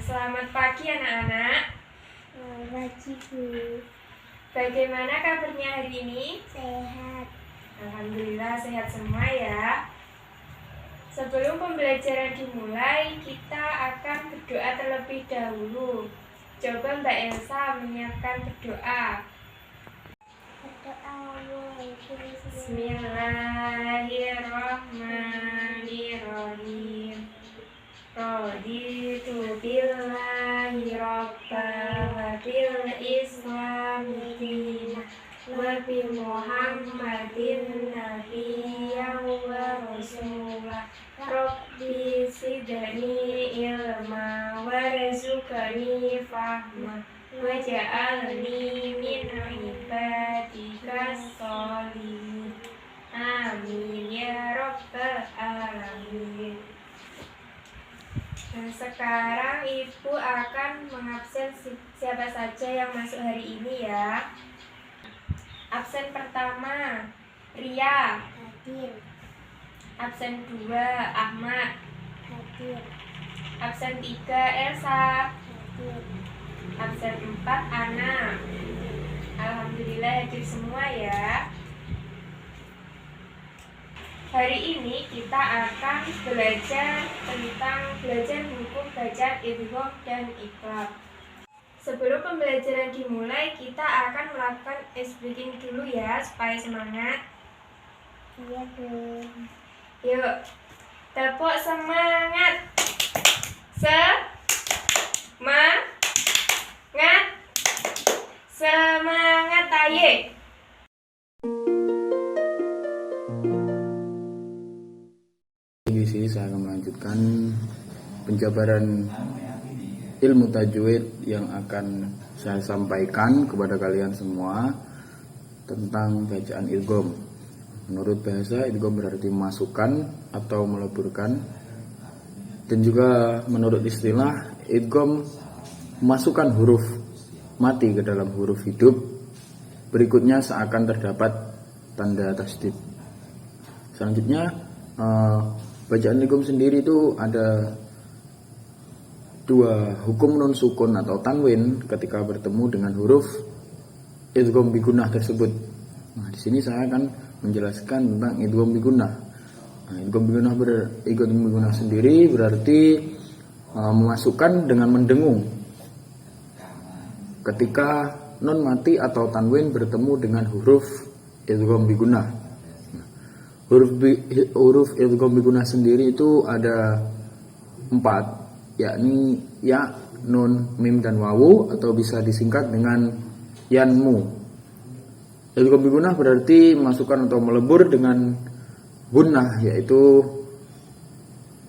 Selamat pagi anak-anak. Pagi Bu. Bagaimana kabarnya hari ini? Sehat. Alhamdulillah sehat semua ya. Sebelum pembelajaran dimulai, kita akan berdoa terlebih dahulu. Coba Mbak Elsa menyiapkan berdoa. Bismillahirrahmanirrahim. Raditu billahi rabba wa bil islami dina wa bi muhammadin nabiyyan wa rasulah. Rabbi zidni ilma warzuqni fahma waj'alni min ibadikas sholihin. Amin ya rabbal alamin. Nah, sekarang Ibu akan mengabsen siapa saja yang masuk hari ini ya. Absen pertama Ria. Hadir. Absen 2 Ahmad. Hadir. Absen 3 Elsa. Hadir. Absen 4 Ana. Alhamdulillah hadir semua ya. Hari ini kita akan belajar hukum bacaan idgham dan iqlab. Sebelum pembelajaran dimulai, kita akan melakukan ice breathing dulu ya, supaya semangat. Iya Bu. Yuk, tepuk semangat. Semangat aye. Di sini saya akan melanjutkan penjabaran ilmu tajwid yang akan saya sampaikan kepada kalian semua tentang bacaan idgham. Menurut bahasa, idgham berarti memasukkan atau meleburkan, dan juga menurut istilah, idgham memasukkan huruf mati ke dalam huruf hidup. Berikutnya seakan terdapat tanda tasdid. Selanjutnya, bacaan idgham sendiri itu ada dua hukum nun sukun atau tanwin ketika bertemu dengan huruf idgham bigunah tersebut. Nah, di sini saya akan menjelaskan tentang idgham bigunah. Nah, idgham bigunah sendiri berarti memasukkan dengan mendengung ketika nun mati atau tanwin bertemu dengan huruf idgham bigunah. Huruf idgham bigunah sendiri itu ada 4, yakni ya, nun, mim, dan wawu, atau bisa disingkat dengan yanmu. Idgham bigunah berarti masukkan atau melebur dengan gunnah, yaitu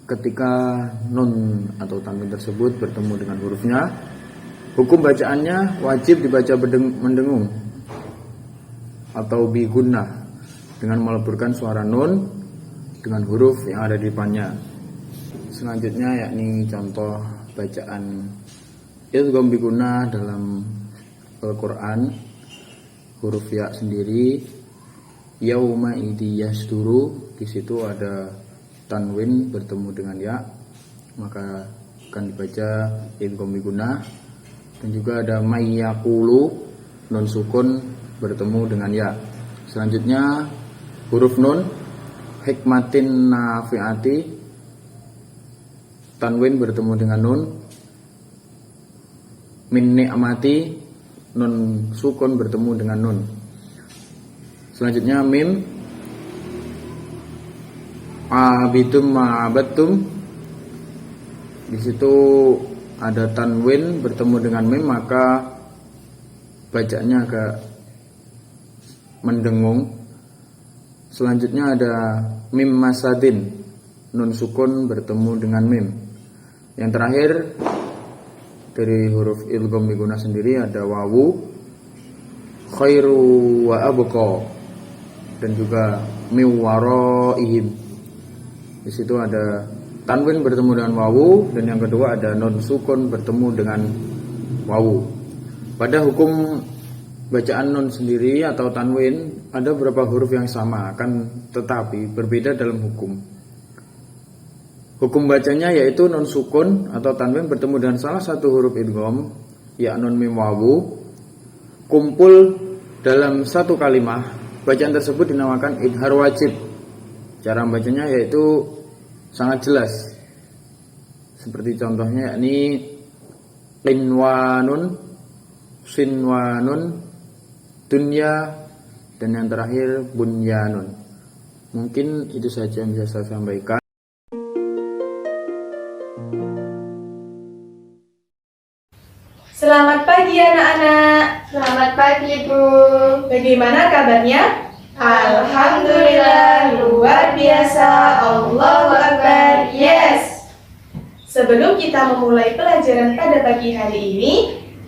ketika nun atau tanwin tersebut bertemu dengan hurufnya. Hukum bacaannya wajib dibaca mendengung atau bi gunnah dengan meleburkan suara nun dengan huruf yang ada di depannya. Selanjutnya yakni contoh bacaan idgham bigunah dalam Al-Quran. Huruf ya sendiri, yauma idi yasduru, di situ ada tanwin bertemu dengan ya, maka akan dibaca idgham bigunah. Dan juga ada mayyaqulu, nun sukun bertemu dengan ya. Selanjutnya huruf nun, hikmatin nafiati, tanwin bertemu dengan nun. Min ni'mati, nun sukun bertemu dengan nun. Selanjutnya mim, abidum ma'abatum, di situ ada tanwin bertemu dengan mim, maka bacaannya agak mendengung. Selanjutnya ada mim masadin, nun sukun bertemu dengan mim. Yang terakhir dari huruf idgham bigunah sendiri ada wawu, khairu wa abqa, dan juga miwaraihim. Di situ ada tanwin bertemu dengan wawu, dan yang kedua ada nun sukun bertemu dengan wawu. Pada hukum bacaan nun sendiri atau tanwin ada beberapa huruf yang sama, akan tetapi berbeda dalam hukum. Hukum bacanya yaitu nun sukun atau tanwin bertemu dengan salah satu huruf idgham, ya nun mim wawu, kumpul dalam satu kalimah. Bacaan tersebut dinamakan idhar wajib. Cara membacanya yaitu sangat jelas. Seperti contohnya yakni qinwanun, sinwanun, dunya, dan yang terakhir bunyanun. Mungkin itu saja yang bisa saya sampaikan. Selamat pagi anak-anak. Selamat pagi, Bu. Bagaimana kabarnya? Alhamdulillah, luar biasa. Allahu Akbar. Yes. Sebelum kita memulai pelajaran pada pagi hari ini,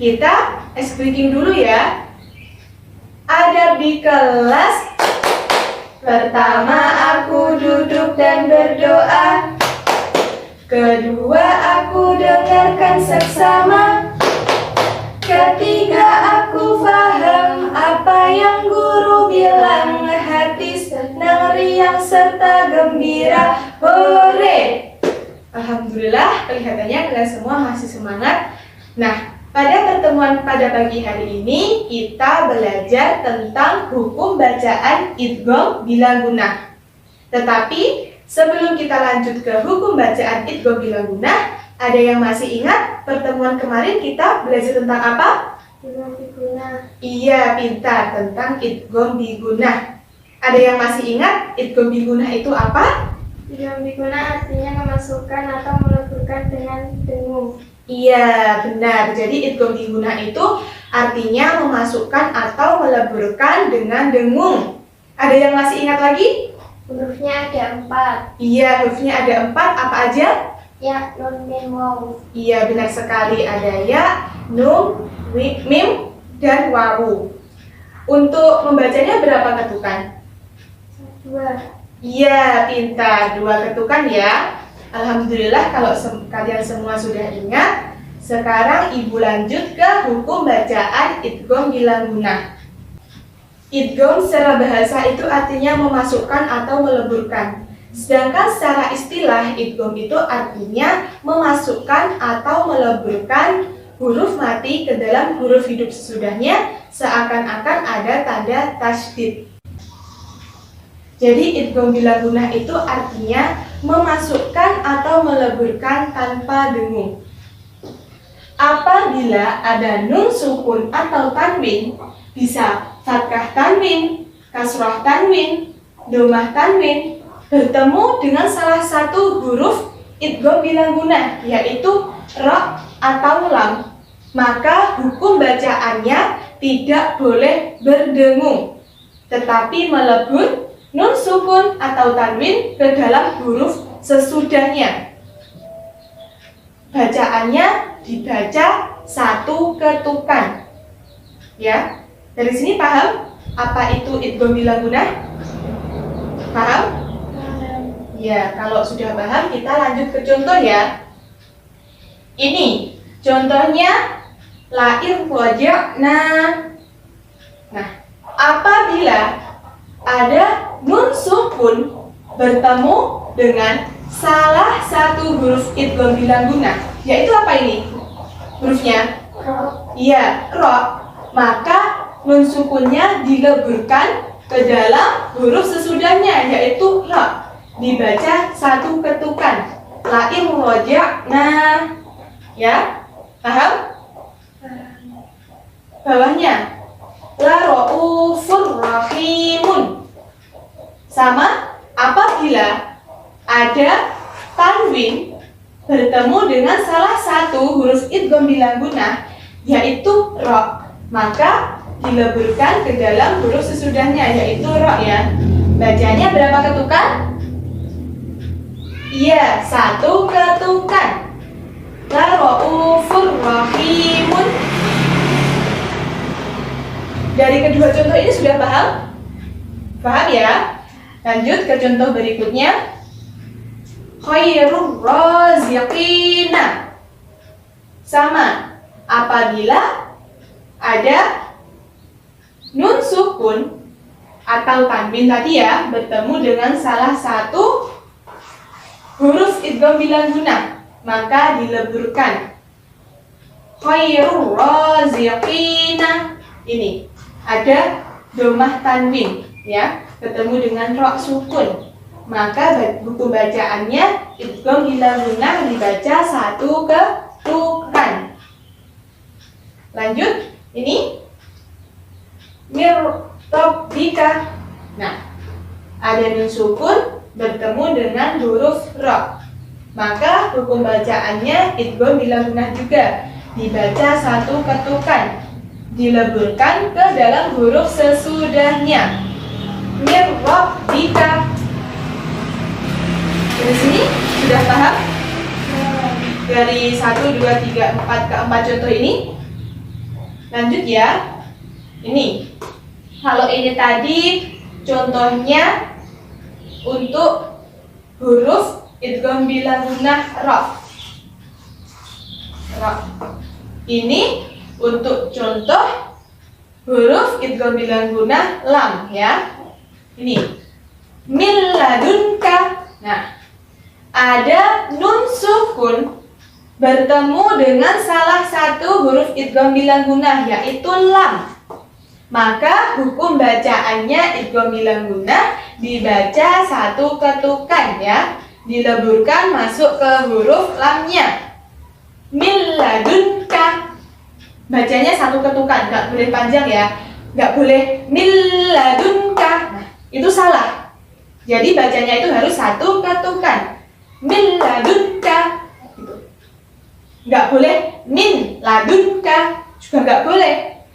kita ice breaking dulu ya. Adab di kelas. Pertama aku duduk dan berdoa. Kedua aku dengarkan seksama. Ketiga aku paham apa yang guru bilang. Hati senang, riang serta gembira. Hore! Alhamdulillah, kelihatannya kalian semua masih semangat. Nah, pada pertemuan pada pagi hari ini kita belajar tentang hukum bacaan idgham bila gunnah. Tetapi sebelum kita lanjut ke hukum bacaan idgham bila gunnah, ada yang masih ingat pertemuan kemarin kita belajar tentang apa? Idgham bigunnah. Iya, pintar, tentang idgham bigunnah. Ada yang masih ingat idgham bigunnah itu apa? Idgham bigunnah artinya memasukkan atau meleburkan dengan dengung. Iya, benar. Jadi idgham bigunnah itu artinya memasukkan atau meleburkan dengan dengung. Ada yang masih ingat lagi? Hurufnya ada 4. Iya, hurufnya ada 4. Apa aja? Ya, nun, mim, wawu. Iya, benar sekali. Ada ya, nun, mim, dan wawu. Untuk membacanya berapa ketukan? 2. Iya, pintar. 2 ketukan ya. Alhamdulillah kalau kalian semua sudah ingat. Sekarang Ibu lanjut ke hukum bacaan idgham bila gunnah. Idgham secara bahasa itu artinya memasukkan atau meleburkan. Sedangkan secara istilah idgham itu artinya memasukkan atau meleburkan huruf mati ke dalam huruf hidup sesudahnya seakan-akan ada tanda tasydid. Jadi idgham bila gunnah itu artinya memasukkan atau meleburkan tanpa dengung. Apabila ada nun sukun atau tanwin, bisa fathah tanwin, kasrah tanwin, dhammah tanwin bertemu dengan salah satu huruf idgham bila gunnah, yaitu ra atau lam, maka hukum bacaannya tidak boleh berdengung, tetapi melebur nun sukun atau tanwin ke dalam huruf sesudahnya. Bacaannya dibaca satu ketukan. Ya, dari sini paham apa itu idgham bila gunnah? Paham? Ya, kalau sudah paham kita lanjut ke contoh ya. Ini contohnya lair waja'na. Nah, apabila ada nun sukun bertemu dengan salah satu huruf idgham bila gunnah, yaitu apa ini? Hurufnya? Iya, ro. Maka nun sukunnya dileburkan ke dalam huruf sesudahnya, yaitu ra. Dibaca satu ketukan. Laim roja'na. Ya, paham? Bawahnya la ra'ufur rahimun. Sama apabila ada tanwin bertemu dengan salah satu huruf idgham bila gunnah, yaitu ra, maka dileburkan ke dalam huruf sesudahnya, yaitu ra ya. Bacanya berapa ketukan? Iya, satu ketukan. La ra'ufur rahimun. Dari kedua contoh ini sudah paham? Paham ya? Lanjut ke contoh berikutnya. Khairur raziqina. Sama, apabila ada nun sukun atau tanwin tadi ya bertemu dengan salah satu huruf idgham bilang guna, maka dileburkan. Khairur raziqina. Ini ada domah tanwin ya, ketemu dengan ro sukun. Maka hukum bacaannya idgham bilang guna dibaca satu ketukan. Lanjut, ini mirrabbika. Nah, ada nun sukun bertemu dengan huruf ro. Maka hukum bacaannya idgham bilang guna juga, dibaca satu ketukan, dileburkan ke dalam huruf sesudahnya. Mirrabbika. Dari sini sudah paham? Dari 1, 2, 3, 4 ke 4 contoh ini. Lanjut ya. Ini. Kalau ini tadi contohnya untuk huruf idgham bilang guna ro. Ini untuk contoh huruf idgham bilang guna lam ya. Ini min ladunka. Nah, ada nun sukun bertemu dengan salah satu huruf idgham bilang guna, yaitu lam. Maka hukum bacaannya idgham bilang guna dibaca satu ketukan ya, dileburkan masuk ke huruf lamnya. Min ladunka. Bacanya satu ketukan, nggak boleh panjang ya, nggak boleh min ladunka. Nah, itu salah. Jadi bacanya itu harus satu ketukan. Min ladunka. Gitu. Nggak boleh min ladunka, juga nggak boleh,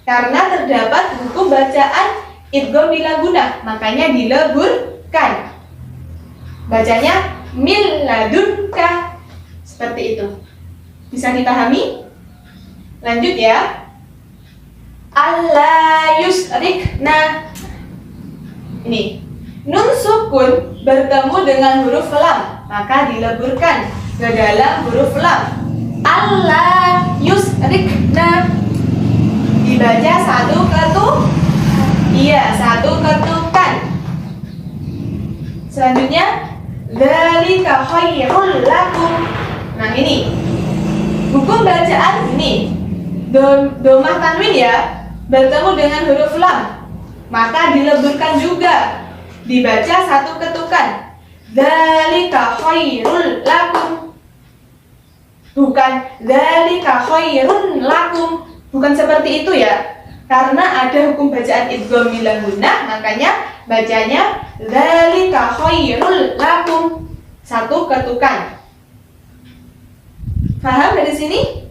karena terdapat hukum bacaan idgham bilang guna, makanya dileburkan. Bacanya min ladunka. Seperti itu. Bisa dipahami? Lanjut ya. Alla yusrikna. Ini nun sukun bertemu dengan huruf lam, maka dileburkan ke dalam huruf lam. Alla yusrikna. Dibaca satu ketukan. Selanjutnya dzalika khairul lakum. Nah, ini hukum bacaan ini domah tanwin ya, bertemu dengan huruf lam, maka dileburkan juga, dibaca satu ketukan. Dzalika khairul lakum. Bukan dzalika khairun lakum. Bukan seperti itu ya. Karena ada hukum bacaan idgham bilang guna, makanya bacanya dzalika khairul lakum. Satu ketukan. Paham dari sini?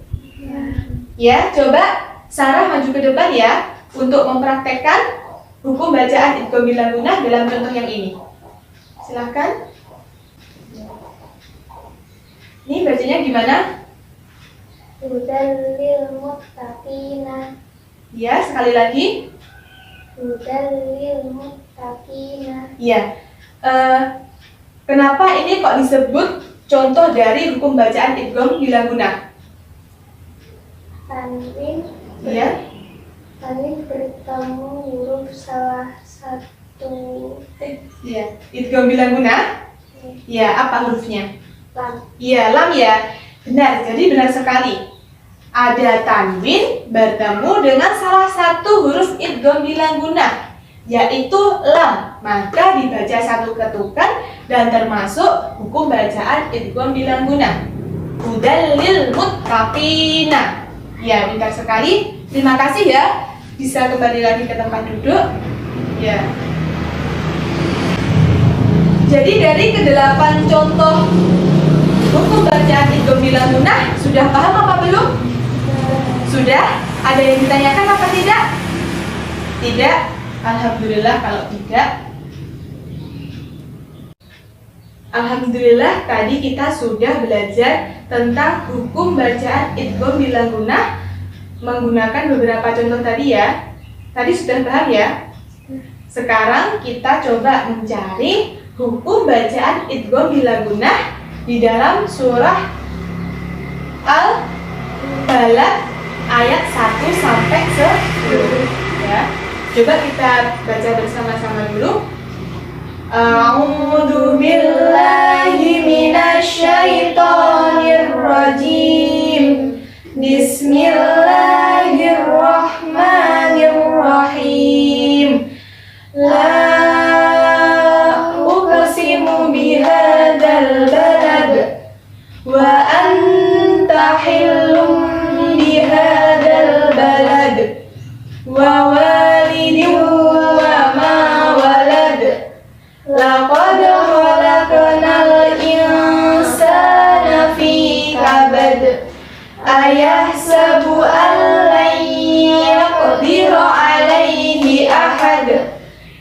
Ya, coba Sarah maju ke depan ya untuk mempraktekkan hukum bacaan idgham bilang guna dalam contoh yang ini. Silahkan. Ini bacanya gimana? Hudal lil muttaqina. Ya, sekali lagi. Hudal lil muttaqina. Ya. Kenapa ini kok disebut contoh dari hukum bacaan idgham bilang guna? Tanwin. Ya. Tanwin bertemu huruf salah satu Ya, idgham bilang guna? Ya, apa hurufnya? lam. Iya, lam ya. Benar, jadi benar sekali. Ada tanwin bertemu dengan salah satu huruf idgham bilang guna, yaitu lam. Maka dibaca satu ketukan dan termasuk hukum bacaan idgham bilang guna. Hudal lil muttaqina. Ya, pintar sekali. Terima kasih ya. Bisa kembali lagi ke tempat duduk. Ya. Jadi dari ke-8 contoh hukum bacaan idgham bilang guna, sudah paham apa belum? Sudah? Ada yang ditanyakan apa tidak? Tidak? Alhamdulillah kalau tidak. Alhamdulillah tadi kita sudah belajar tentang hukum bacaan idgham bilang guna menggunakan beberapa contoh tadi ya. Tadi sudah paham ya? Sekarang kita coba mencari hukum bacaan idgham bilang guna di dalam surah Al-Balad ayat 1 sampai 10 ya. Coba kita baca bersama-sama dulu. A'udzu billahi minasyaitonir rajim. Bismillahirrahmanirrahim. La uqsimu bihadzal balad wa anta hillum bihadzal balad wa walidin wa ma walad. Laqad khalaqnal insana fi kabad. Ayahsabu an lan yaqdira alaihi ahad.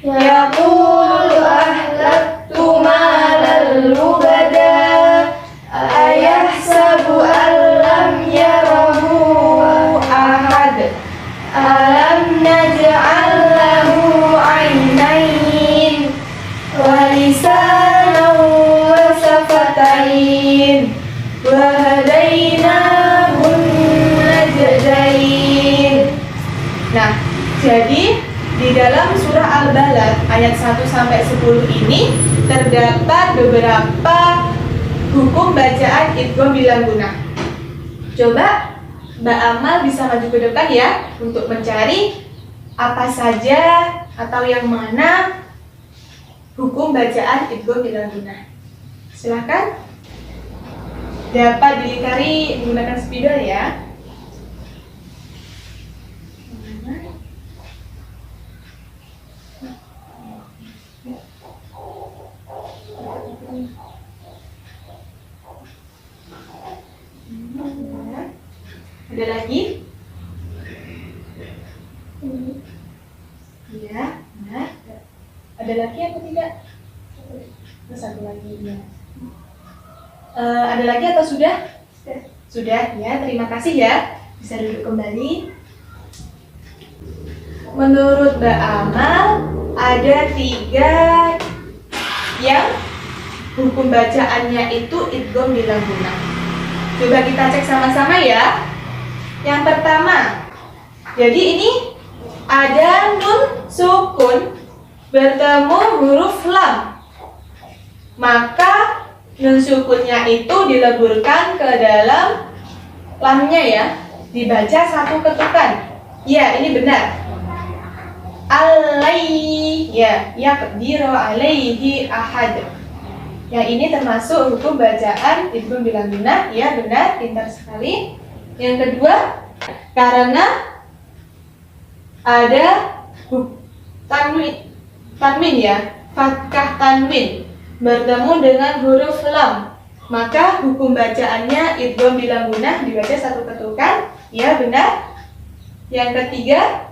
Yaqulu ahlaktu malan lubada. Ayahsabu an lam yarahu ahad. Alam naj'al lahu 'ainayn wa lisanan wa shafatain wa hadainahun najdain. Nah, jadi di dalam surah Al-Balad ayat 1 sampai 10 ini terdapat beberapa hukum bacaan idgham bila gunnah. Coba Mbak Amal bisa maju ke depan ya untuk mencari apa saja atau yang mana hukum bacaan idgham bila gunnah. Silakan. Dapat dilingkari menggunakan spidol ya. Ada lagi? Ya, nah. Ada lagi atau tidak? Satu lagi ya. Ada lagi atau sudah? Sudah ya, terima kasih ya. Bisa duduk kembali. Menurut Mbak Amal, ada 3 yang hukum bacaannya itu idgham bila gunnah. Coba kita cek sama-sama ya. Yang pertama, jadi ini ada nun sukun bertemu huruf lam. Maka nun sukunnya itu dileburkan ke dalam lamnya ya. Dibaca satu ketukan. Ya, ini benar. Alaihi, ya, yaqdiru alaihi ahad. Yang ini termasuk hukum bacaan idgham bila gunnah. Ya, benar, pintar sekali. Yang kedua, karena ada tanwin ya, fathah tanwin bertemu dengan huruf lam, maka hukum bacaannya idgham bila gunnah dibaca satu ketukan. Ya, benar. Yang ketiga,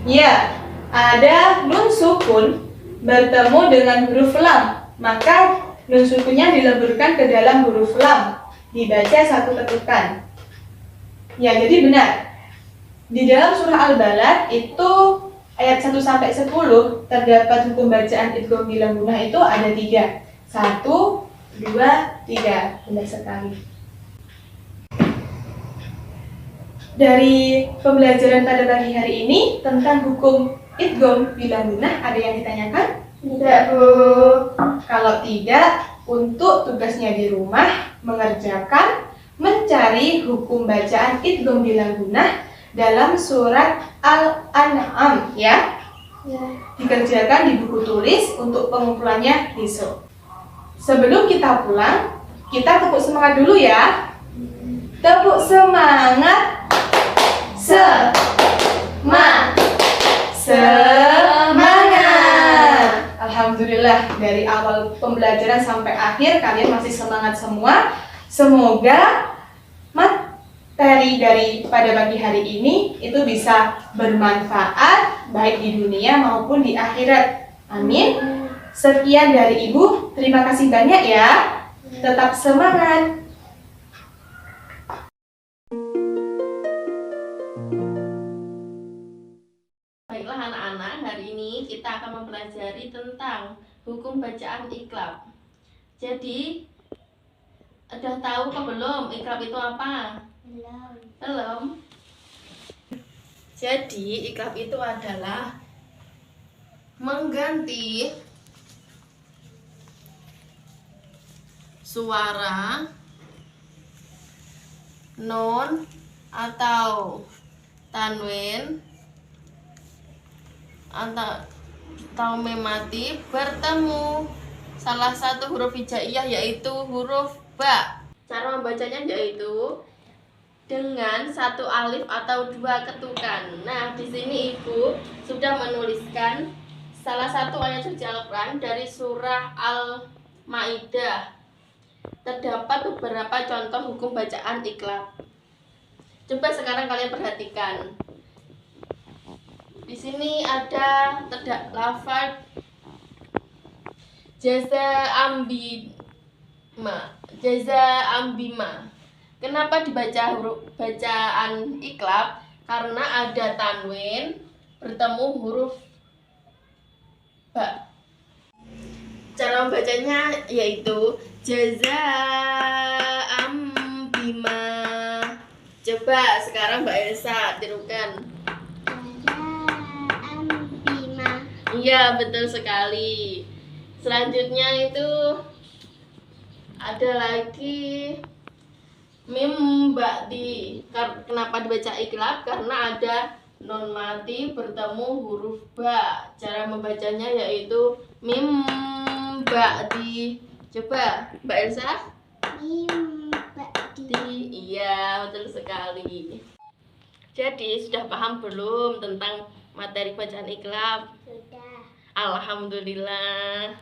ya, ada nun sukun bertemu dengan huruf lam, maka nun sukunnya dileburkan ke dalam huruf lam, dibaca satu ketukan. Ya, jadi benar. Di dalam surah Al-Balad itu ayat 1 sampai 10 terdapat hukum bacaan idgham bila gunnah itu ada 3. 1, 2, 3. Benar sekali. Dari pembelajaran pada pagi hari ini tentang hukum idgham bila gunnah, ada yang ditanyakan? Tidak, Bu. Kalau tidak, untuk tugasnya di rumah mengerjakan mencari hukum bacaan idgham bila gunnah dalam surat Al-An'am ya. Ya. Dikerjakan di buku tulis untuk pengumpulannya besok. Sebelum kita pulang, kita tepuk semangat dulu ya. Tepuk semangat. Semangat. Alhamdulillah, dari awal pembelajaran sampai akhir kalian masih semangat semua. Semoga materi pada pagi hari ini itu bisa bermanfaat baik di dunia maupun di akhirat. Amin. Sekian dari Ibu. Terima kasih banyak ya. Tetap semangat. Baiklah anak-anak, hari ini kita akan mempelajari tentang hukum bacaan iqlab. Jadi, udah tahu kah belum iqlab itu apa? Belum. Jadi, iqlab itu adalah mengganti suara nun atau tanwin atau mim mati bertemu salah satu huruf hijaiyah yaitu huruf ba. Cara membacanya yaitu dengan satu alif atau dua ketukan. Nah, di sini Ibu sudah menuliskan salah satu ayat suci Al-Quran dari surah Al-Maidah. Terdapat beberapa contoh hukum bacaan iqlab. Coba sekarang kalian perhatikan. Di sini ada lafaz jaza ambima. Kenapa dibaca huruf bacaan iqlab? Karena ada tanwin bertemu huruf ba. Cara membacanya yaitu jazaa'am bima. Coba sekarang Mbak Elsa tirukan. Bima. Iya, betul sekali. Selanjutnya itu ada lagi mim ba'di. Kenapa dibaca iqlab? Karena ada nun mati bertemu huruf ba. Cara membacanya yaitu mim ba'di. Coba Mbak Elsa. Iya, betul sekali. Jadi sudah paham belum tentang materi bacaan iqlab? Sudah. Alhamdulillah.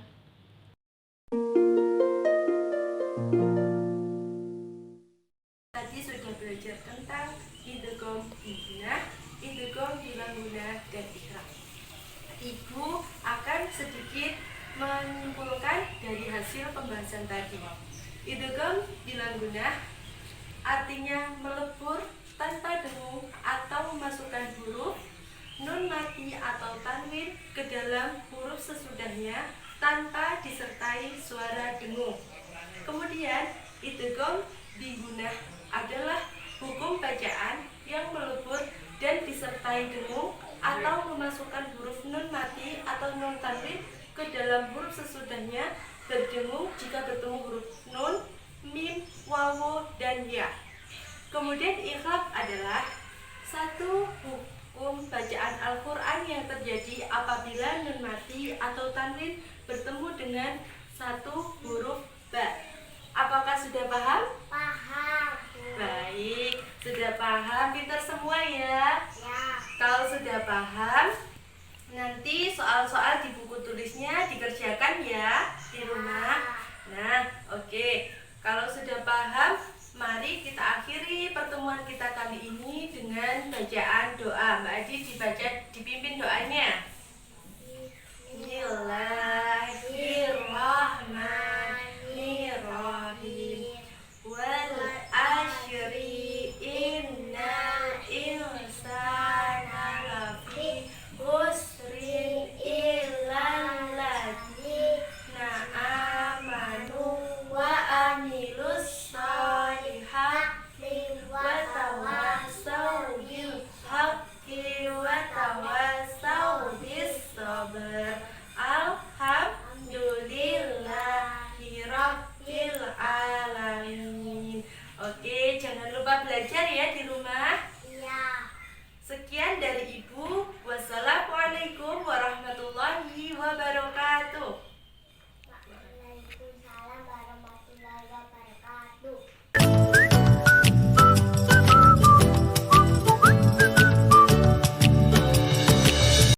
Tadi sudah belajar tentang idgham gunah, idgham bilang gunah, dan ikhram. Ibu akan sedikit menyimpulkan dari hasil pembahasan tadi. Idgham bilang gunah artinya melebur tanpa dengung atau memasukkan huruf nun mati atau tanwin ke dalam huruf sesudahnya tanpa disertai suara dengung. Kemudian idgham bigunah adalah hukum bacaan yang melebur dan disertai dengung atau memasukkan huruf nun mati atau nun tanwin ke dalam huruf sesudahnya berdengung jika bertemu huruf nun, mim, wawu, dan ya. Kemudian iqlab adalah satu hukum bacaan Al-Quran yang terjadi apabila nun mati atau tanwin bertemu dengan satu huruf ba. Apakah sudah paham? Paham. Baik, sudah paham, pintar semua ya. Ya. Kalau sudah paham, nanti soal-soal di buku tulisnya dikerjakan ya di rumah. Nah, oke. Kalau sudah paham, mari kita akhiri pertemuan kita kali ini dengan bacaan doa. Mbak Adi dipimpin doanya.